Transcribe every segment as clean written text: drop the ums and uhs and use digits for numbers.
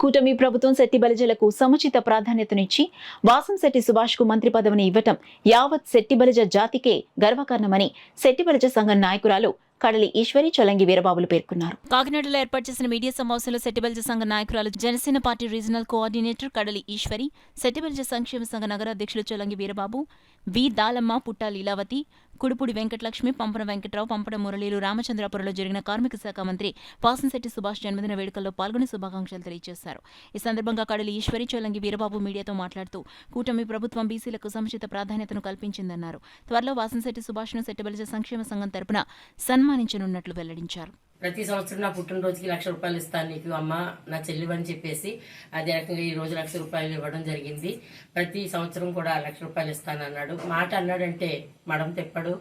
కూటమి ప్రభుత్వం శెట్టి బలిజలకు సముచిత ప్రాధాన్యతనిచ్చి వాసంశెట్టి సుభాష్ కు మంత్రి పదవిని ఇవ్వటం యావత్ శెట్టి బలిజ జాతికే గర్వకారణమని శెట్టి బలిజ సంఘం నాయకురాలు కడలి ఈశ్వరి చొలంగి వీరబాబులు పేర్కొన్నారు. కాకినాడలో ఏర్పాటు చేసిన మీడియా సమావేశంలో శెట్టి బలిజ సంఘ నాయకురాలు జనసేన పార్టీ రీజనల్ కోఆర్డినేటర్ కడలి ఈశ్వరి, శెట్టి బలిజ సంక్షేమ సంఘ నగర అధ్యక్షులు చొలంగి వీరబాబు, వి దాలమ్మ, పుట్ట లీలావతి, కుడుపుడి వెంకటలక్ష్మి, పంపన వెంకట్రావు, పంపడ మురళీలు రామచంద్రాపురంలో జరిగిన కార్మిక శాఖ మంత్రి వాసంశెట్టి సుభాష్ జన్మదిన వేడుకల్లో పాల్గొని శుభాకాంక్షలు తెలియజేశారు. ఈ సందర్భంగా కడలి ఈశ్వరి, చొలంగి వీరబాబు మీడియాతో మాట్లాడుతూ కూటమి ప్రభుత్వం బీసీలకు సముచిత ప్రాధాన్యతను కల్పించిందన్నారు. త్వరలో వాసంశెట్టి సుభాష్ ను శెట్టి బలిజ సంక్షేమ సంఘం తరపున సన్మానించనున్నట్లు వెల్లడించారు. ప్రతి సంవత్సరం నా పుట్టినరోజుకి ₹1,00,000 ఇస్తాను నీకు అమ్మ, నా చెల్లివని చెప్పేసి అదే రకంగా ఈ రోజు ₹1,00,000 ఇవ్వడం జరిగింది. ప్రతి సంవత్సరం కూడా ₹1,00,000 ఇస్తాను అన్నాడు. మాట అన్నాడంటే మడం తెప్పడు,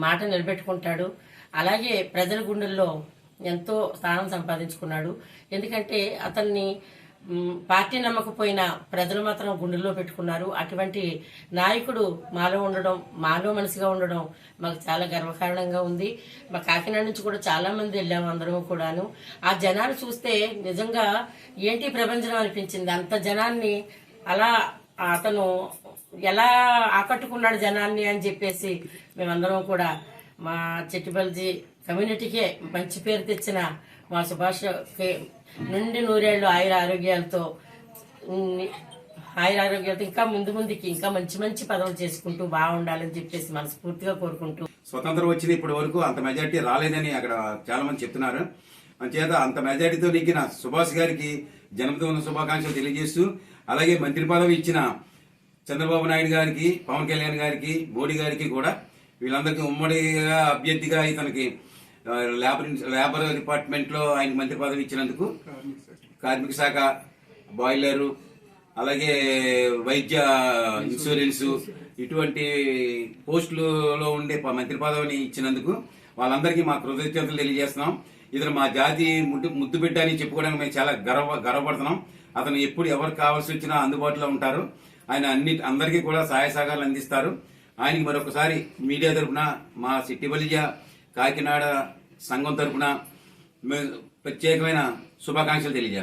మాట నిలబెట్టుకుంటాడు. అలాగే ప్రజల గుండెల్లో ఎంతో స్థానం సంపాదించుకున్నాడు. ఎందుకంటే అతన్ని పార్టీ నమ్మకపోయినా ప్రజలు మాత్రం గుండెల్లో పెట్టుకున్నారు. అటువంటి నాయకుడు మాలో ఉండడం, మాలో మనిషిగా ఉండడం మాకు చాలా గర్వకారణంగా ఉంది. మా కాకినాడ నుంచి కూడా చాలా మంది వెళ్ళాము, అందరం కూడాను. ఆ జనాలు చూస్తే నిజంగా ఏంటి ప్రపంచం అనిపించింది. అంత జనాన్ని అలా అతను ఎలా ఆకట్టుకున్నాడు జనాన్ని అని చెప్పేసి మేమందరం కూడా మా చెట్టిబల్జీ కమ్యూనిటీకే మంచి పేరు తెచ్చిన మా సుభాష్ నుండి 100 ఏళ్ళు ఆయురారోగ్యాలతో ఇంకా ముందుకి ఇంకా మంచి మంచి పదవులు చేసుకుంటూ బాగుండాలని చెప్పేసి మనస్ఫూర్తిగా కోరుకుంటూ. స్వతంత్రం వచ్చిన ఇప్పటి వరకు అంత మెజార్టీ రాలేదని అక్కడ చాలా మంది చెప్తున్నారు. అంచేత అంత మెజార్టీతో నెగ్గిన సుభాష్ గారికి జన్మదిన శుభాకాంక్షలు తెలియజేస్తూ, అలాగే మంత్రి పదవి ఇచ్చిన చంద్రబాబు నాయుడు గారికి, పవన్ కళ్యాణ్ గారికి, మోడీ గారికి కూడా వీళ్ళందరికీ ఉమ్మడిగా అభ్యర్థిగా ఇతనికి లేబర్ డిపార్ట్మెంట్ లో ఆయన మంత్రి పదవి ఇచ్చినందుకు, కార్మిక శాఖ, బాయిలరు, అలాగే వైద్య ఇన్సూరెన్స్ ఇటువంటి పోస్టులలో ఉండే మంత్రి పదవిని ఇచ్చినందుకు వాళ్ళందరికీ మా కృతజ్ఞతలు తెలియజేస్తున్నాం. ఇతను మా జాతి ముద్దు బిడ్డ అని చెప్పుకోవడానికి మేము చాలా గర్వపడుతున్నాం. అతను ఎప్పుడు ఎవరికి కావాల్సి వచ్చినా అందుబాటులో ఉంటారు. ఆయన అందరికీ కూడా సహాయ సహకారాలు అందిస్తారు. ఆయనకి మరొకసారి మీడియా తరఫున, మా శెట్టి బలిజ కాకినాడ సంఘం తరఫున ప్రత్యేకమైన శుభాకాంక్షలు తెలియజేస్తాం.